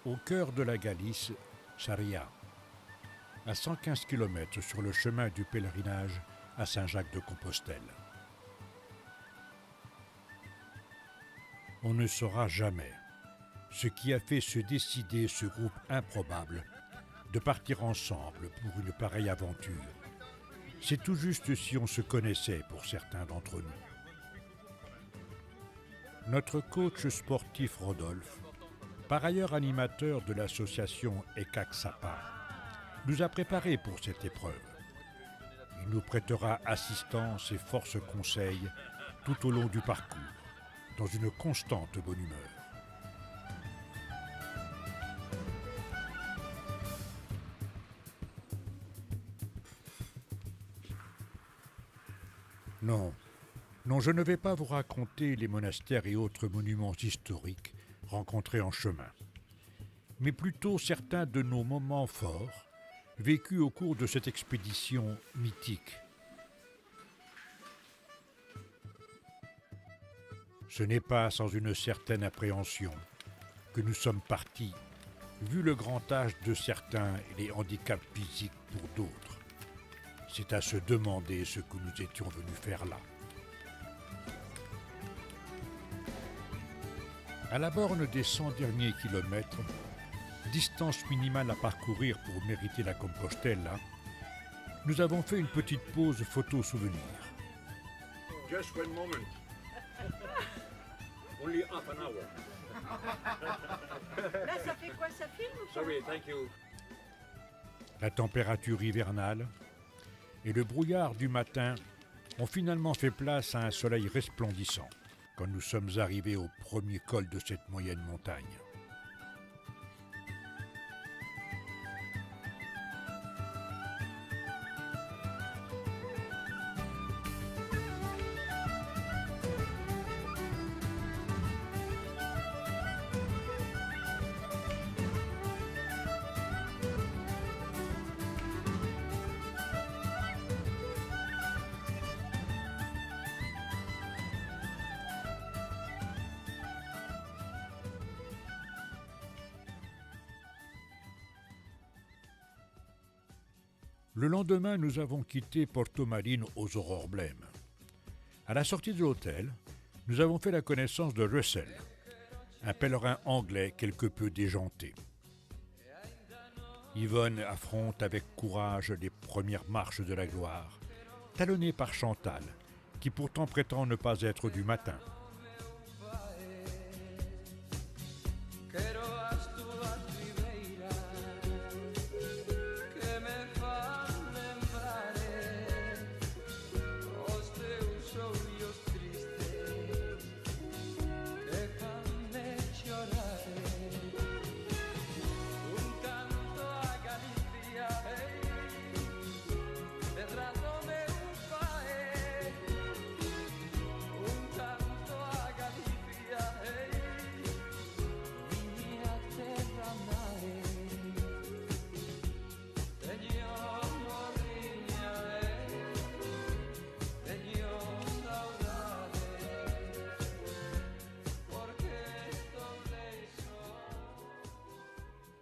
Au cœur de la Galice, Sarriá, à 115 km sur le chemin du pèlerinage à Saint-Jacques-de-Compostelle. On ne saura jamais ce qui a fait se décider ce groupe improbable de partir ensemble pour une pareille aventure. C'est tout juste si on se connaissait pour certains d'entre nous. Notre coach sportif Rodolphe, par ailleurs animateur de l'association ECAC Sapa, nous a préparés pour cette épreuve. Il nous prêtera assistance et force conseils tout au long du parcours, dans une constante bonne humeur. Non, je ne vais pas vous raconter les monastères et autres monuments historiques rencontrés en chemin, mais plutôt certains de nos moments forts vécus au cours de cette expédition mythique. Ce n'est pas sans une certaine appréhension que nous sommes partis, vu le grand âge de certains et les handicaps physiques pour d'autres. C'est à se demander ce que nous étions venus faire là. À la borne des 100 derniers kilomètres, distance minimale à parcourir pour mériter la Compostela, nous avons fait une petite pause photo-souvenir. Just one moment. Only half an hour. Là, ça fait quoi? Ça filme ou pas? Sorry, thank you. La température hivernale et le brouillard du matin ont finalement fait place à un soleil resplendissant quand nous sommes arrivés au premier col de cette moyenne montagne. Le lendemain, nous avons quitté Porto Marine aux aurores blêmes. À la sortie de l'hôtel, nous avons fait la connaissance de Russell, un pèlerin anglais quelque peu déjanté. Yvonne affronte avec courage les premières marches de la gloire, talonnée par Chantal, qui pourtant prétend ne pas être du matin.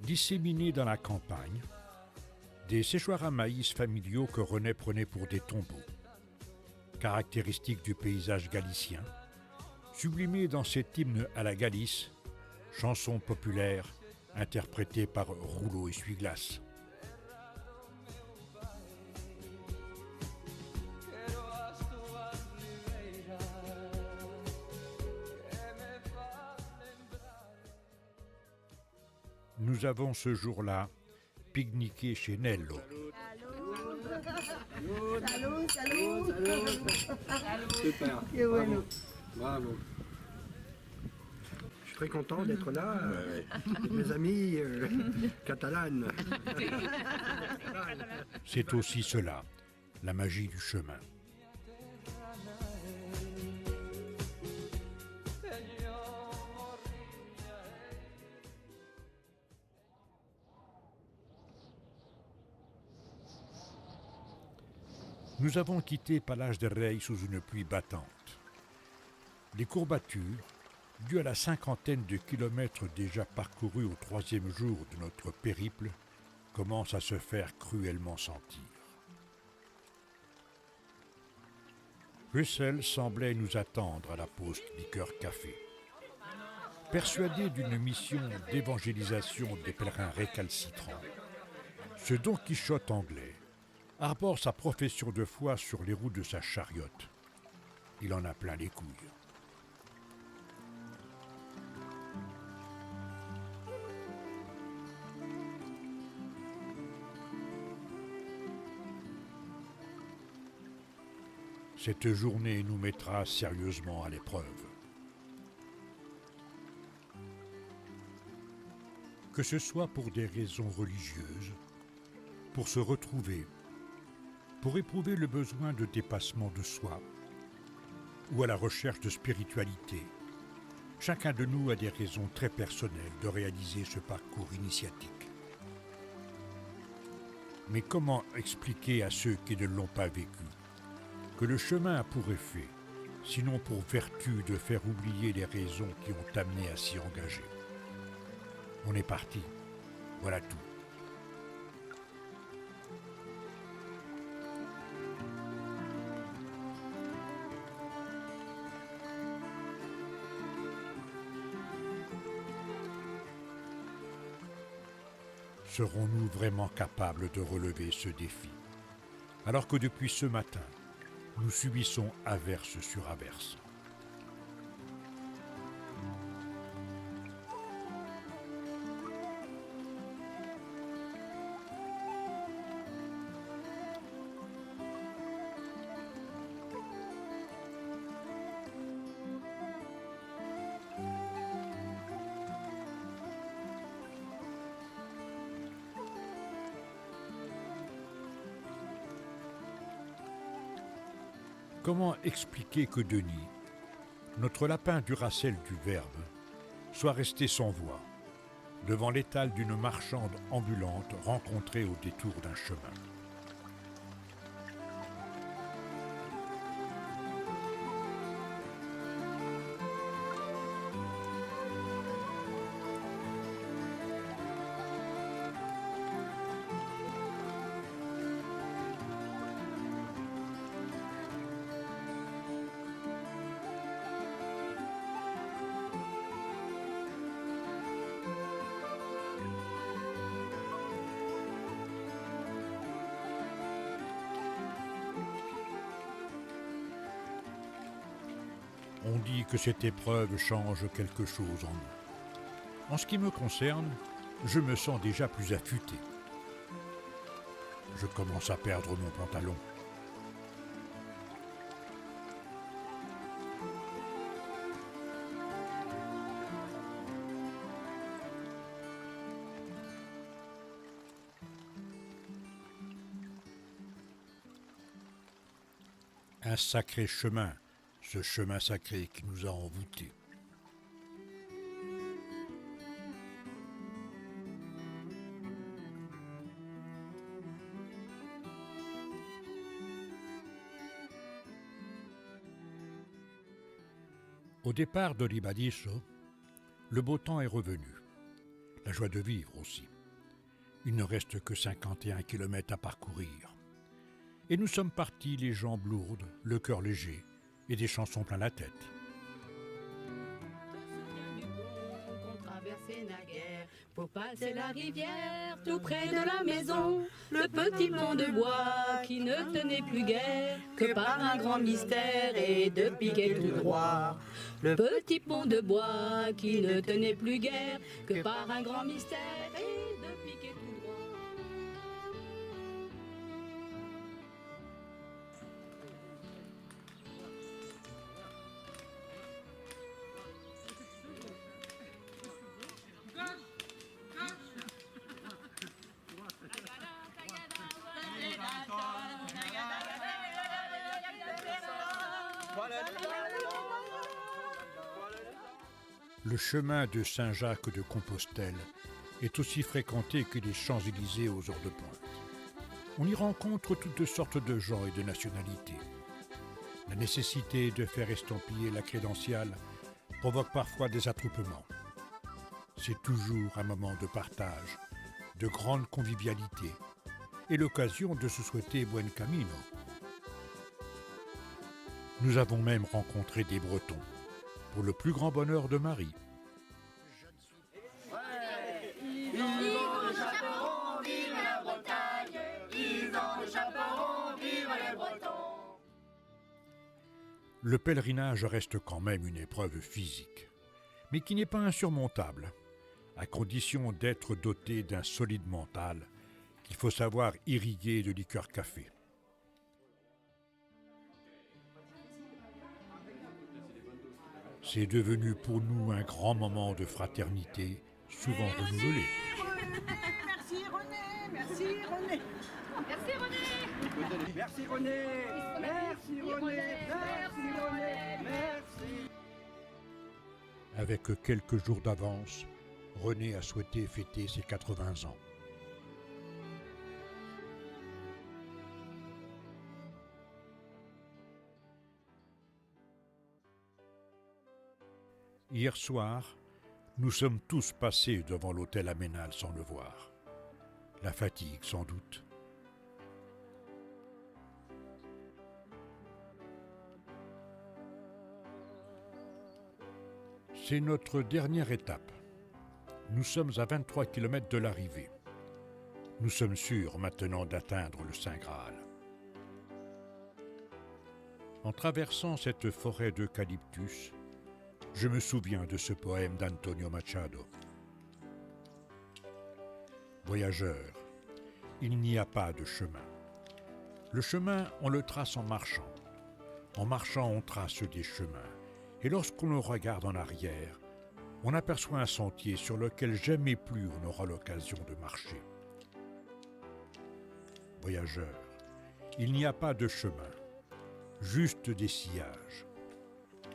Disséminés dans la campagne, des séchoirs à maïs familiaux que René prenait pour des tombeaux, caractéristiques du paysage galicien, sublimés dans cet hymne à la Galice, chanson populaire interprétée par Rouleau Essuie-Glace. Nous avons ce jour-là pique-niqué chez Nello. Salut. Super. Qué bueno. Bravo. Je suis très content d'être là, avec mes amis catalanes. C'est aussi cela, la magie du chemin. Nous avons quitté Palas de Rey sous une pluie battante. Les courbatures, dû à la cinquantaine de kilomètres déjà parcourus au troisième jour de notre périple, commence à se faire cruellement sentir. Russell semblait nous attendre à la pause liqueur-café. Persuadé d'une mission d'évangélisation des pèlerins récalcitrants, ce Don Quichotte anglais arbore sa profession de foi sur les roues de sa chariote. Il en a plein les couilles. Cette journée nous mettra sérieusement à l'épreuve. Que ce soit pour des raisons religieuses, pour se retrouver, pour éprouver le besoin de dépassement de soi, ou à la recherche de spiritualité, chacun de nous a des raisons très personnelles de réaliser ce parcours initiatique. Mais comment expliquer à ceux qui ne l'ont pas vécu que le chemin a pour effet, sinon pour vertu, de faire oublier les raisons qui ont amené à s'y engager? On est parti, voilà tout. Serons-nous vraiment capables de relever ce défi, alors que depuis ce matin, nous subissons averse sur averse? Comment expliquer que Denis, notre lapin Duracell du Verbe, soit resté sans voix, devant l'étal d'une marchande ambulante rencontrée au détour d'un chemin? On dit que cette épreuve change quelque chose en nous. En ce qui me concerne, je me sens déjà plus affûté. Je commence à perdre mon pantalon. Un sacré chemin, ce chemin sacré qui nous a envoûtés. Au départ de Libadiso, le beau temps est revenu, la joie de vivre aussi. Il ne reste que 51 kilomètres à parcourir. Et nous sommes partis les jambes lourdes, le cœur léger et des chansons plein la tête. Pour passer la rivière, tout près de la maison, le petit pont de bois qui ne tenait plus guère que par un grand mystère et de piquet tout droit. Le petit pont de bois qui ne tenait plus guère que par un grand mystère et de piquet tout droit. Le chemin de Saint-Jacques de Compostelle est aussi fréquenté que les Champs-Élysées aux heures de pointe. On y rencontre toutes sortes de gens et de nationalités. La nécessité de faire estampiller la crédentiale provoque parfois des attroupements. C'est toujours un moment de partage, de grande convivialité et l'occasion de se souhaiter buen camino. Nous avons même rencontré des Bretons, pour le plus grand bonheur de Marie. Le pèlerinage reste quand même une épreuve physique, mais qui n'est pas insurmontable, à condition d'être doté d'un solide mental qu'il faut savoir irriguer de liqueur café. C'est devenu pour nous un grand moment de fraternité, souvent renouvelé. Merci René, merci René. Merci René. Merci René. Merci René. Merci René. Merci. Avec quelques jours d'avance, René a souhaité fêter ses 80 ans. Hier soir, nous sommes tous passés devant l'hôtel Aménal sans le voir. La fatigue, sans doute. C'est notre dernière étape. Nous sommes à 23 km de l'arrivée. Nous sommes sûrs maintenant d'atteindre le Saint Graal. En traversant cette forêt d'eucalyptus, je me souviens de ce poème d'Antonio Machado. Voyageur, il n'y a pas de chemin. Le chemin, on le trace en marchant. En marchant, on trace des chemins. Et lorsqu'on le regarde en arrière, on aperçoit un sentier sur lequel jamais plus on aura l'occasion de marcher. Voyageur, il n'y a pas de chemin, juste des sillages.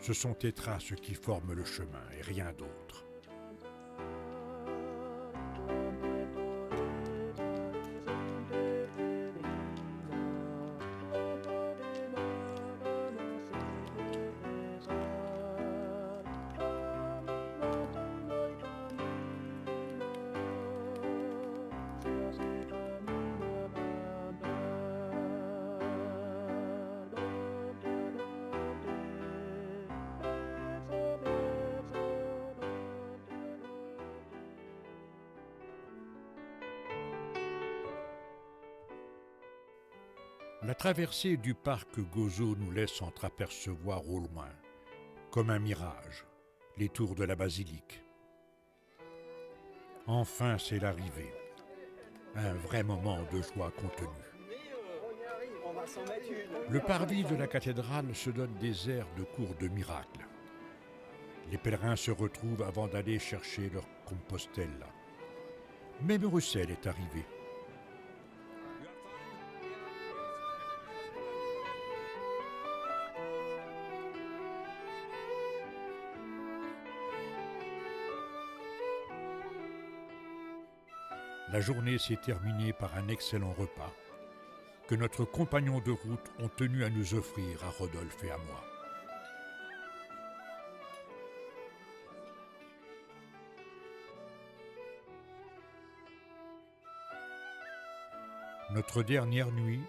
Ce sont tes traces qui forment le chemin et rien d'autre. La traversée du parc Gozo nous laisse entreapercevoir au loin, comme un mirage, les tours de la basilique. Enfin, c'est l'arrivée. Un vrai moment de joie contenue. Le parvis de la cathédrale se donne des airs de cours de miracle. Les pèlerins se retrouvent avant d'aller chercher leur Compostela. Même Russell est arrivé. La journée s'est terminée par un excellent repas que notre compagnon de route ont tenu à nous offrir à Rodolphe et à moi. Notre dernière nuit,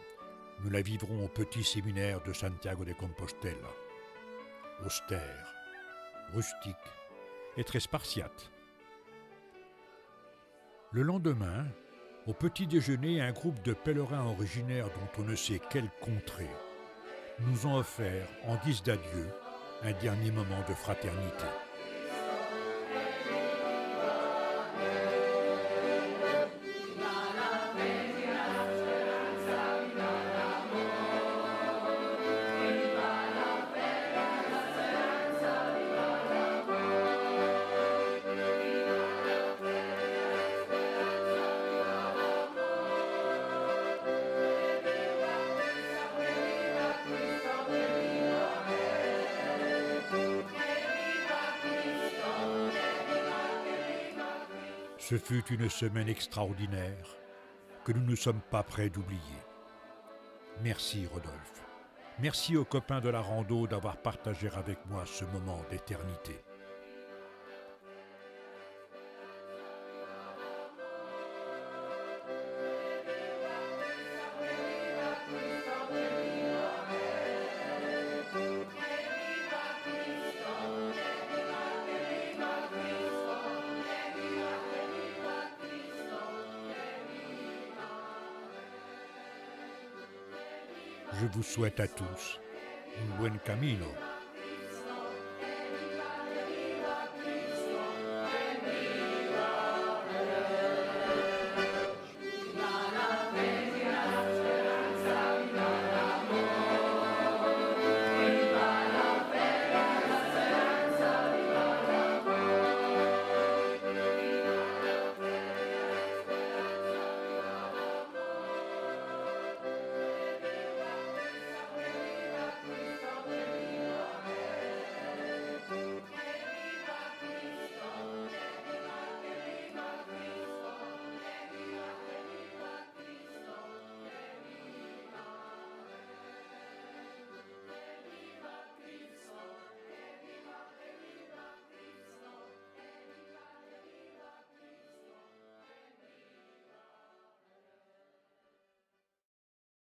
nous la vivrons au petit séminaire de Santiago de Compostela. Austère, rustique et très spartiate. Le lendemain, au petit déjeuner, un groupe de pèlerins originaires dont on ne sait quelle contrée nous ont offert, en guise d'adieu, un dernier moment de fraternité. Ce fut une semaine extraordinaire que nous ne sommes pas prêts d'oublier. Merci Rodolphe. Merci aux copains de la rando d'avoir partagé avec moi ce moment d'éternité. je vous souhaite à tous un buen camino.